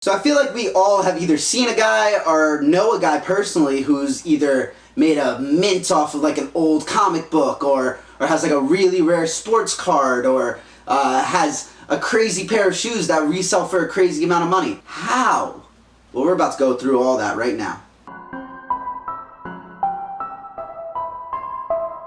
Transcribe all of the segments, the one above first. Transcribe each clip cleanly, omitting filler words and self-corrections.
So I feel like we all have either seen a guy or know a guy personally who's either made a mint off of like an old comic book or has like a really rare sports card or has a crazy pair of shoes that resell for a crazy amount of money. How? Well, we're about to go through all that right now.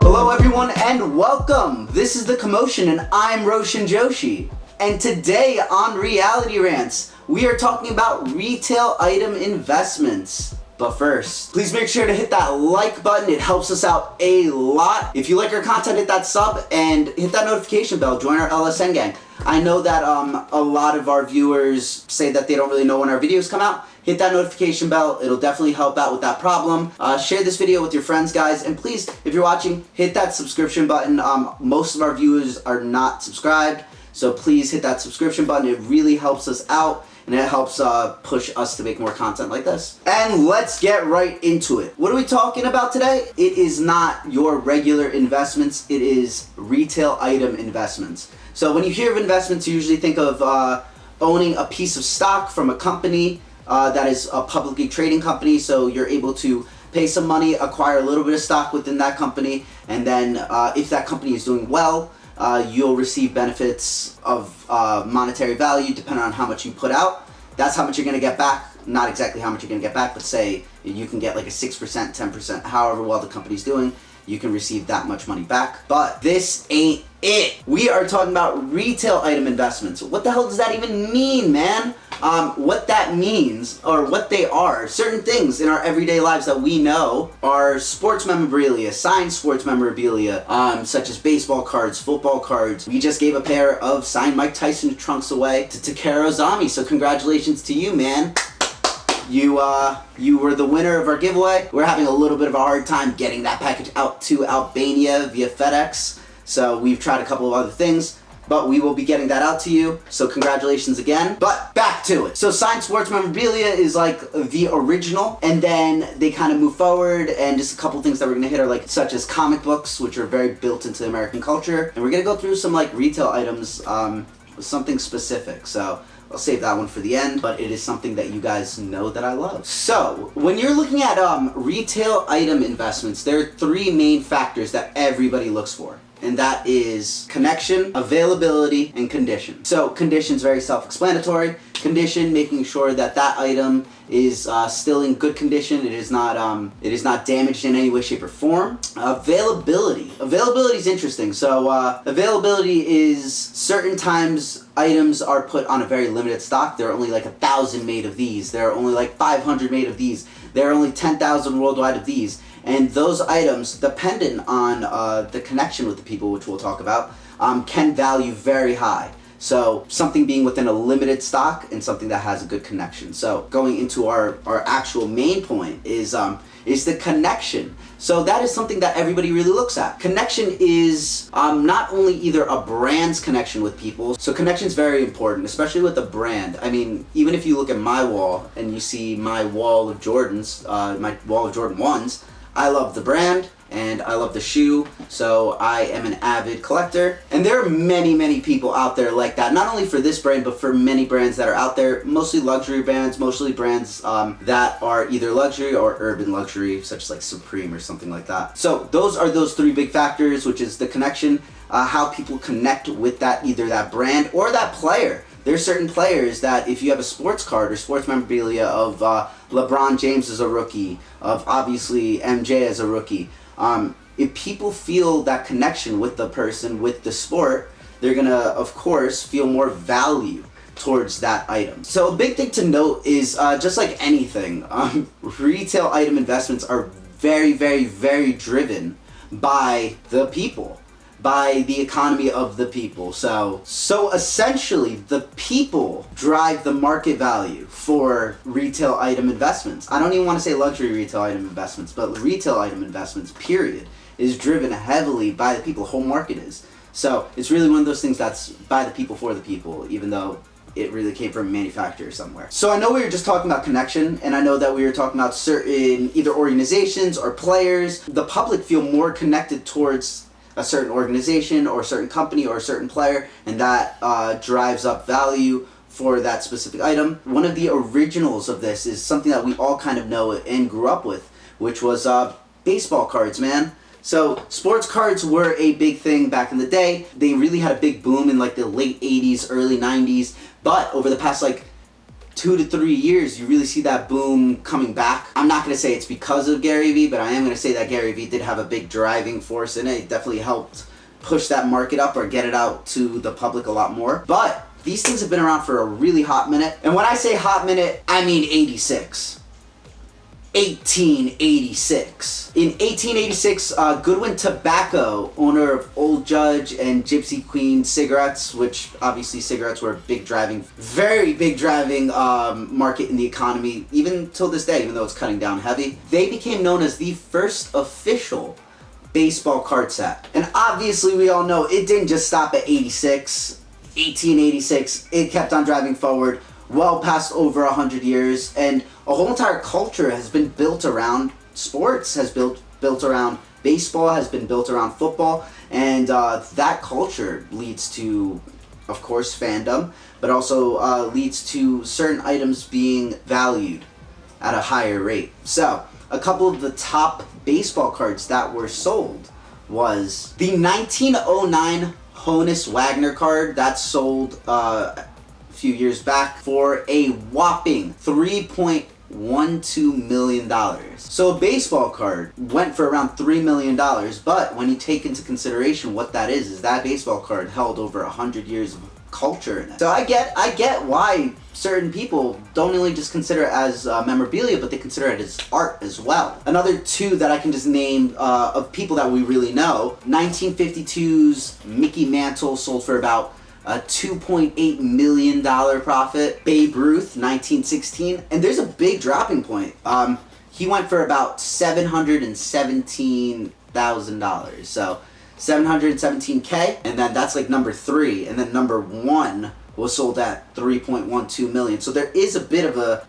Hello everyone and welcome! This is the Commotion and I'm Roshan Joshi. And today on Reality Rants, we are talking about retail item investments. But first, please make sure to hit that like button. It helps us out a lot. If you like our content, hit that sub and hit that notification bell. Join our LSN gang. I know that a lot of our viewers say that they don't really know when our videos come out. Hit that notification bell. It'll definitely help out with that problem. Share this video with your friends, guys. And please, if you're watching, hit that subscription button. Most of our viewers are not subscribed. So please hit that subscription button. It really helps us out. And it helps push us to make more content like this. And let's get right into it. What are we talking about today? It is not your regular investments. It is retail item investments. So when you hear of investments, you usually think of owning a piece of stock from a company that is a publicly trading company. So you're able to pay some money, acquire a little bit of stock within that company, and then if that company is doing well, you'll receive benefits of monetary value depending on how much you put out. That's how much you're going to get back. Not exactly how much you're going to get back, but say you can get like a 6%, 10%, however well the company's doing, you can receive that much money back. But this ain't it. We are talking about retail item investments. What the hell does that even mean, man? What that means, or what they are, certain things in our everyday lives that we know are sports memorabilia, signed sports memorabilia, such as baseball cards, football cards. We just gave a pair of signed Mike Tyson trunks away to Takara Ozami, so congratulations to you, man. You were the winner of our giveaway. We're having a little bit of a hard time getting that package out to Albania via FedEx, so we've tried a couple of other things. But we will be getting that out to you, so congratulations again. But back to it. So signed sports memorabilia is like the original, and then they kind of move forward, and just a couple things that we're gonna hit are like such as comic books, which are very built into American culture, and we're gonna go through some like retail items, something specific. So I'll save that one for the end, but it is something that you guys know that I love. So when you're looking at retail item investments, there are three main factors that everybody looks for. And that is connection, availability, and condition. So condition is very self-explanatory. Condition, making sure that that item is still in good condition. It is not damaged in any way, shape, or form. Availability. Availability is interesting. So availability is certain times items are put on a very limited stock. There are only like 1,000 made of these. There are only like 500 made of these. There are only 10,000 worldwide of these. And those items, dependent on the connection with the people, which we'll talk about, can value very high. So something being within a limited stock and something that has a good connection. So going into our actual main point is the connection. So that is something that everybody really looks at. Connection is not only either a brand's connection with people. So connection is very important, especially with a brand. I mean, even if you look at my wall and you see my wall of Jordans, my wall of Jordan 1s, I love the brand and I love the shoe, so I am an avid collector. And there are many, many people out there like that, not only for this brand, but for many brands that are out there, mostly luxury brands, mostly brands that are either luxury or urban luxury, such as like Supreme or something like that. So those are those three big factors, which is the connection, how people connect with that, either that brand or that player. There's certain players that if you have a sports card or sports memorabilia of LeBron James as a rookie, of obviously MJ as a rookie, if people feel that connection with the person, with the sport, they're gonna, of course, feel more value towards that item. So a big thing to note is just like anything, retail item investments are very, very, very driven by the people, by the economy of the people. So essentially the people drive the market value for retail item investments. I don't even want to say luxury retail item investments, but retail item investments, period, is driven heavily by the people. The whole market is. So it's really one of those things that's by the people for the people, even though it really came from a manufacturer somewhere. So I know we were just talking about connection, and I know that we were talking about certain either organizations or players. The public feel more connected towards a certain organization or a certain company or a certain player, and that drives up value for that specific item. One of the originals of this is something that we all kind of know and grew up with, which was baseball cards, man. So sports cards were a big thing back in the day. They really had a big boom in like the late 80s, early 90s. But over the past like 2 to 3 years, you really see that boom coming back. I'm not going to say it's because of Gary Vee, but I am going to say that Gary Vee did have a big driving force in it. It definitely helped push that market up or get it out to the public a lot more. But these things have been around for a really hot minute. And when I say hot minute, I mean 86. 1886. In 1886, Goodwin Tobacco, owner of Old Judge and Gypsy Queen cigarettes, which obviously cigarettes were a very big driving market in the economy, even till this day, even though it's cutting down heavy. They became known as the first official baseball card set. And obviously we all know it didn't just stop at 86, 1886. It kept on driving forward well past over 100 years, and a whole entire culture has been built around sports, has built around baseball, has been built around football, and that culture leads to, of course, fandom, but also leads to certain items being valued at a higher rate. So a couple of the top baseball cards that were sold was the 1909 Honus Wagner card that sold few years back for a whopping $3.12 million. So a baseball card went for around $3 million, but when you take into consideration what that is that baseball card held over 100 years of culture in it. So I get why certain people don't only just consider it as memorabilia, but they consider it as art as well. Another two that I can just name of people that we really know, 1952's Mickey Mantle sold for about a $2.8 million profit. Babe Ruth, 1916, and there's a big dropping point. He went for about $717,000. So 717K, and then that's like number 3, and then number 1 was sold at 3.12 million. So there is a bit of a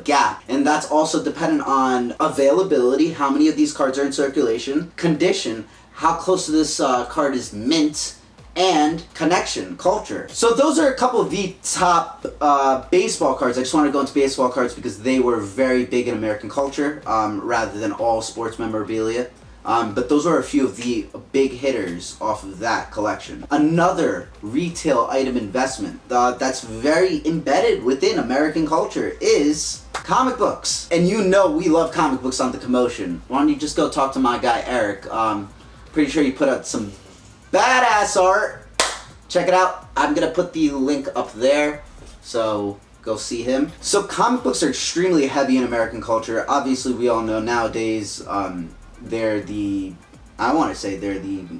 gap, and that's also dependent on availability, how many of these cards are in circulation, condition, how close to this card is mint, and connection, culture. So those are a couple of the top baseball cards. I just want to go into baseball cards because they were very big in American culture, rather than all sports memorabilia. But those are a few of the big hitters off of that collection. Another retail item investment that's very embedded within American culture is comic books. And you know we love comic books on the Commotion. Why don't you just go talk to my guy Eric? Pretty sure he put out some badass art. Check it out. I'm gonna put the link up there, so go see him. So comic books are extremely heavy in American culture. Obviously we all know nowadays they're the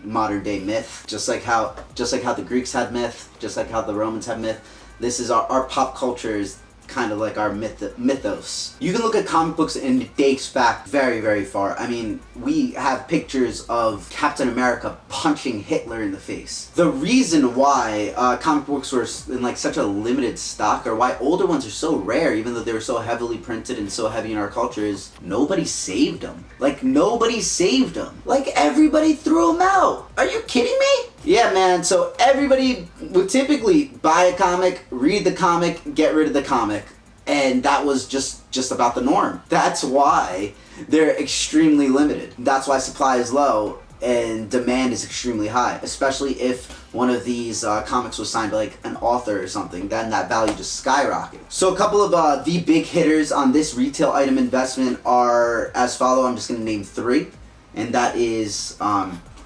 modern day myth, just like how the Greeks had myth, just like how the Romans had myth. This is our pop culture is kind of like our mythos. You can look at comic books and it dates back very, very far. I mean, we have pictures of Captain America punching Hitler in the face. The reason why comic books were in like such a limited stock, or why older ones are so rare, even though they were so heavily printed and so heavy in our culture, is nobody saved them. Like, nobody saved them. Like, everybody threw them out. Are you kidding me? Yeah, man, so everybody would typically buy a comic, read the comic, get rid of the comic, and that was just about the norm. That's why they're extremely limited. That's why supply is low and demand is extremely high, especially if one of these comics was signed by like an author or something, then that value just skyrockets. So a couple of the big hitters on this retail item investment are as follow. I'm just going to name 3, and that is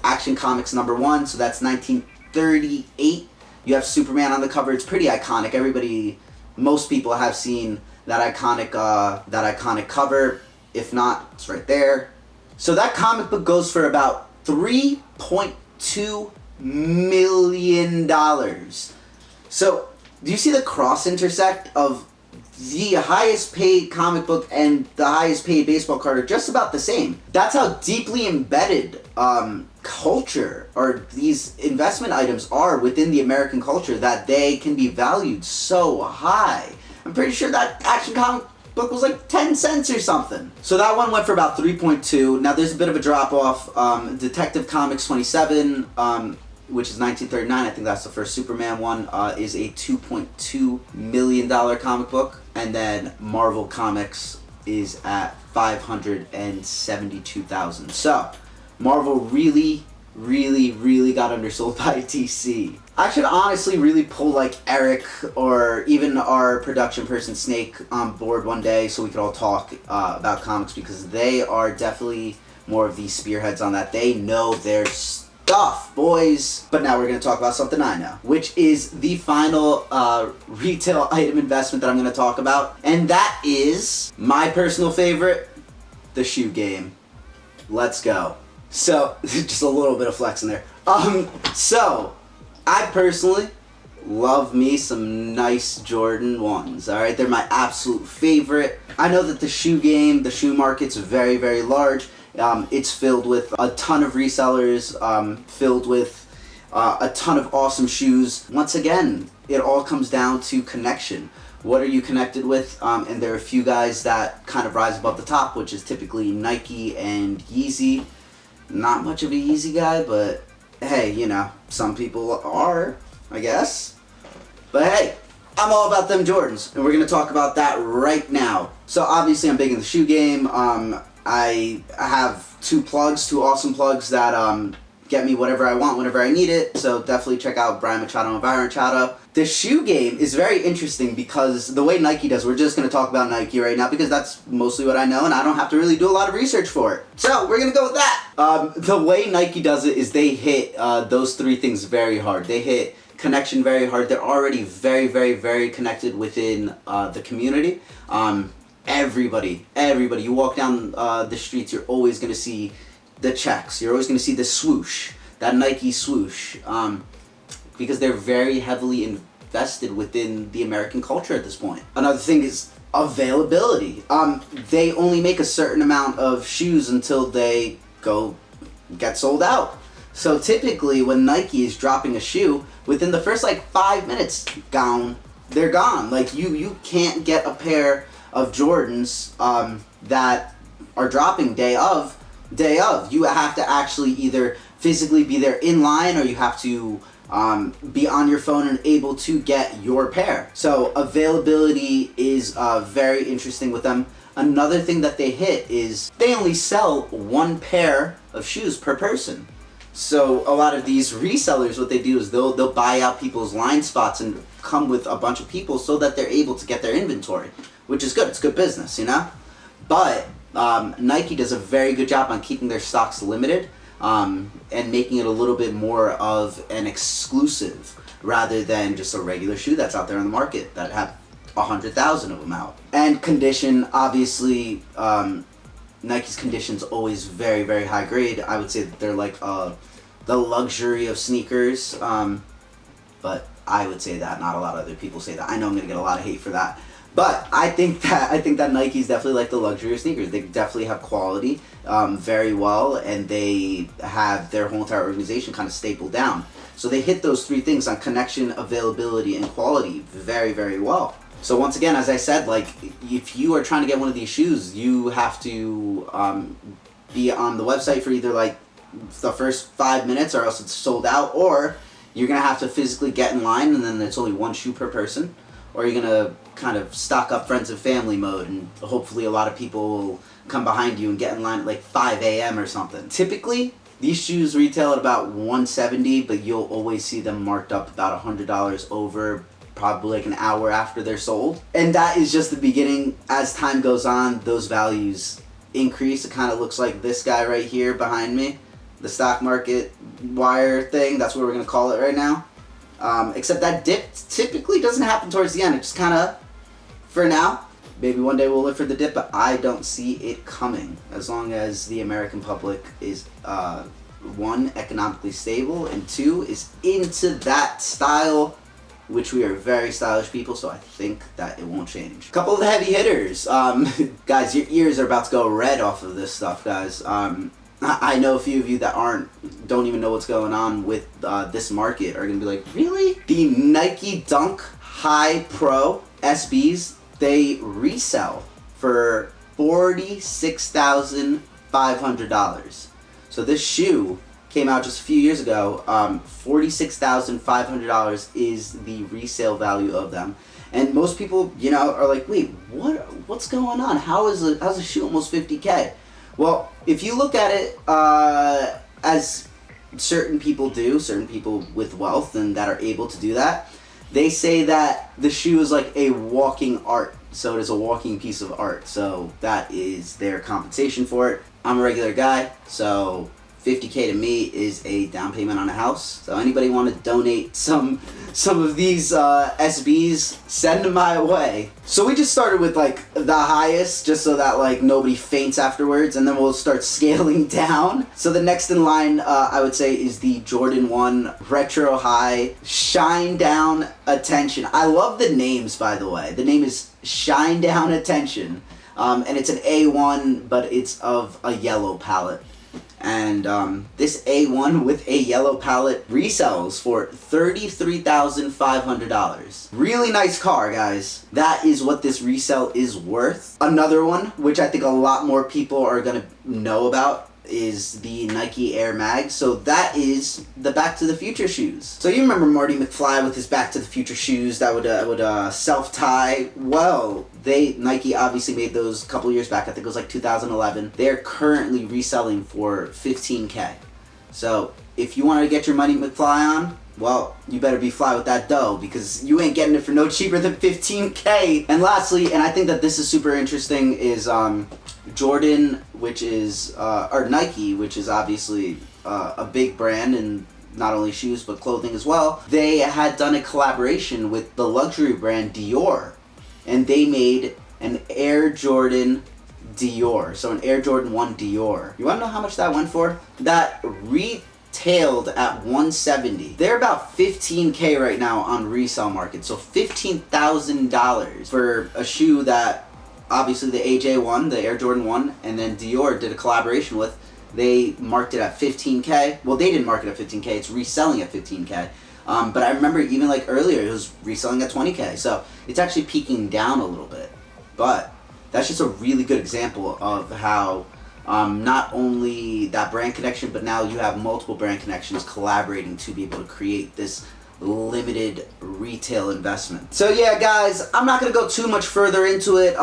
Action Comics number 1, so that's 1938. You have Superman on the cover. It's pretty iconic. Most people have seen that iconic cover. If not, it's right there. So that comic book goes for about $3.2 million. So do you see the cross intersect of the highest paid comic book and the highest paid baseball card are just about the same? That's how deeply embedded culture or these investment items are within the American culture, that they can be valued so high. I'm pretty sure that Action comic book was like 10 cents or something. So that one went for about 3.2. Now there's a bit of a drop off. Detective Comics 27 which is 1939. I think that's the first Superman one, is a $2.2 million comic book. And then Marvel Comics is at 572,000. So Marvel really got undersold by DC. I should honestly really pull like Eric or even our production person Snake on board one day so we could all talk about comics, because they are definitely more of the spearheads on that. They know their stuff, boys. But now we're going to talk about something I know, which is the final retail item investment that I'm going to talk about. And that is my personal favorite, the shoe game. Let's go. So, just a little bit of flex in there. So, I personally love me some nice Jordan 1s, alright? They're my absolute favorite. I know that the shoe game, the shoe market's very large. It's filled with a ton of resellers, filled with a ton of awesome shoes. Once again, it all comes down to connection. What are you connected with? And there are a few guys that kind of rise above the top, which is typically Nike and Yeezy. Not much of a Yeezy guy, but hey, you know, some people are, I guess. But hey, I'm all about them Jordans, and we're going to talk about that right now. So obviously I'm big in the shoe game. I have two awesome plugs that get me whatever I want whenever I need it. So definitely check out Bryan Machado and Vyron Machado. The shoe game is very interesting because the way Nike does, we're just going to talk about Nike right now because that's mostly what I know and I don't have to really do a lot of research for it. So we're going to go with that. The way Nike does it is they hit those three things very hard. They hit connection very hard. They're already very connected within the community. Everybody. You walk down the streets, you're always going to see the checks. You're always going to see the swoosh, that Nike swoosh, because they're very heavily invested within the American culture at this point. Another thing is availability. They only make a certain amount of shoes until they get sold out. So typically when Nike is dropping a shoe, within the first like 5 minutes, they're gone. Like you can't get a pair of Jordans that are dropping day of. You have to actually either physically be there in line, or you have to be on your phone and able to get your pair. So availability is very interesting with them. Another thing that they hit is they only sell one pair of shoes per person. So a lot of these resellers, what they do is they'll buy out people's line spots and come with a bunch of people so that they're able to get their inventory, which is good. It's good business, you know? But Nike does a very good job on keeping their stocks limited and making it a little bit more of an exclusive rather than just a regular shoe that's out there on the market that have 100,000 of them out. And condition, obviously, Nike's condition's always very high grade. I would say that they're like the luxury of sneakers, but I would say that. Not a lot of other people say that. I know I'm gonna get a lot of hate for that. But I think that Nike's definitely like the luxury of sneakers. They definitely have quality very well, and they have their whole entire organization kind of stapled down. So they hit those three things on connection, availability, and quality very well. So once again, as I said, like if you are trying to get one of these shoes, you have to be on the website for either like the first 5 minutes, or else it's sold out, or you're gonna have to physically get in line, and then it's only one shoe per person. Or you're going to kind of stock up friends and family mode, and hopefully a lot of people will come behind you and get in line at like 5 a.m. or something. Typically, these shoes retail at about $170, but you'll always see them marked up about $100 over, probably like an hour after they're sold. And that is just the beginning. As time goes on, those values increase. It kind of looks like this guy right here behind me, the stock market wire thing. That's what we're going to call it right now. Except that dip typically doesn't happen towards the end. It just kind of, for now, maybe one day we'll live for the dip, but I don't see it coming as long as the American public is, one, economically stable, and two, is into that style, which we are very stylish people, so I think that it won't change. A couple of the heavy hitters. Guys, your ears are about to go red off of this stuff, guys. I know a few of you that don't even know what's going on with this market are gonna be like, really? The Nike Dunk High Pro SBs, they resell for $46,500. So this shoe came out just a few years ago. $46,500 is the resale value of them. And most people, are like, wait, what's going on? How's a shoe almost 50K? Well, if you look at it as certain people do, certain people with wealth and that are able to do that, they say that the shoe is like a walking art. So it is a walking piece of art. So that is their compensation for it. I'm a regular guy, so 50K to me is a down payment on a house. So anybody want to donate some of these SBs, send them my way. So we just started with like the highest, just so that like nobody faints afterwards, and then we'll start scaling down. So the next in line, I would say, is the Jordan 1 Retro High Shine Down Attention. I love the names, by the way. The name is Shine Down Attention, and it's an A1, but it's of a yellow palette. And this A1 with a yellow palette resells for $33,500. Really nice car, guys. That is what this resale is worth. Another one, which I think a lot more people are going to know about, is the Nike Air Mag. So that is the Back to the Future shoes. So you remember Marty McFly with his Back to the Future shoes that would self-tie? Well, Nike obviously made those a couple years back. I think it was like 2011. They're currently reselling for $15K. So if you want to get your Money McFly on, well, you better be fly with that dough, because you ain't getting it for no cheaper than $15K. And lastly, and I think that this is super interesting, is Jordan, which is, or Nike, which is obviously a big brand in not only shoes but clothing as well. They had done a collaboration with the luxury brand Dior, and they made an Air Jordan Dior. So an Air Jordan 1 Dior. You want to know how much that went for? That retailed at $170. They're about $15K right now on resale market. So $15,000 for a shoe that obviously the AJ1, the Air Jordan 1, and then Dior did a collaboration with. They marked it at $15K. Well, they didn't mark it at $15K. It's reselling at $15K. But I remember even like earlier, it was reselling at $20K. So it's actually peaking down a little bit. But that's just a really good example of how not only that brand connection, but now you have multiple brand connections collaborating to be able to create this limited retail investment. So yeah, guys, I'm not going to go too much further into it.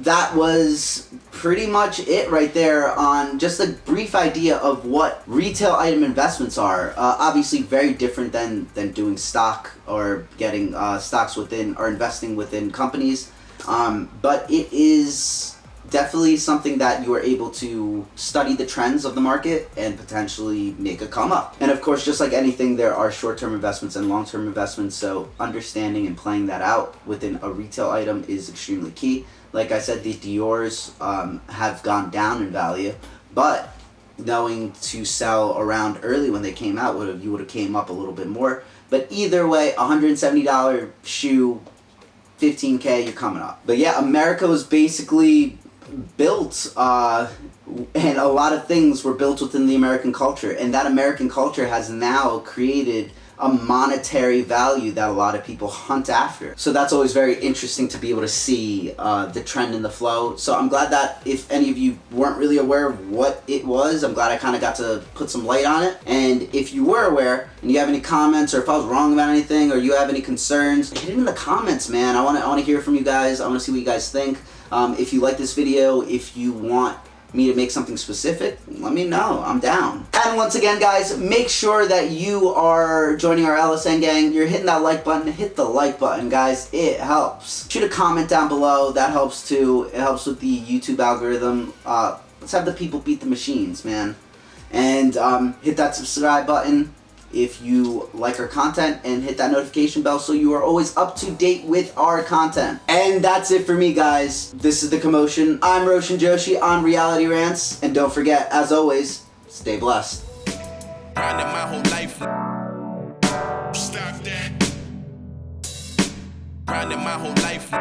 That was pretty much it right there on just a brief idea of what retail item investments are. Obviously very different than doing stock or getting stocks within or investing within companies. But it is definitely something that you are able to study the trends of the market and potentially make a come up. And of course, just like anything, there are short-term investments and long-term investments. So understanding and playing that out within a retail item is extremely key. Like I said, the Dior's have gone down in value, but knowing to sell around early when they came out, you would have came up a little bit more. But either way, $170 shoe, $15K, you're coming up. But yeah, America was basically built, and a lot of things were built within the American culture, and that American culture has now created a monetary value that a lot of people hunt after. So that's always very interesting to be able to see the trend and the flow. So I'm glad that if any of you weren't really aware of what it was, I'm glad I kind of got to put some light on it. And if you were aware and you have any comments, or if I was wrong about anything, or you have any concerns, hit it in the comments, man. I want to hear from you guys. I want to see what you guys think. If you like this video, if you want me to make something specific, let me know. I'm down. And once again, guys, make sure that you are joining our LSN gang. You're hitting that like button. Hit the like button, guys. It helps. Shoot a comment down below. That helps too. It helps with the YouTube algorithm. Let's have the people beat the machines, man. And hit that subscribe button if you like our content, and hit that notification bell so you are always up to date with our content. And that's it for me, guys. This is The Commotion. I'm Roshan Joshi on Reality Rants, and don't forget, as always, stay blessed. Grinding my whole life. Stop that. Grinding my whole life.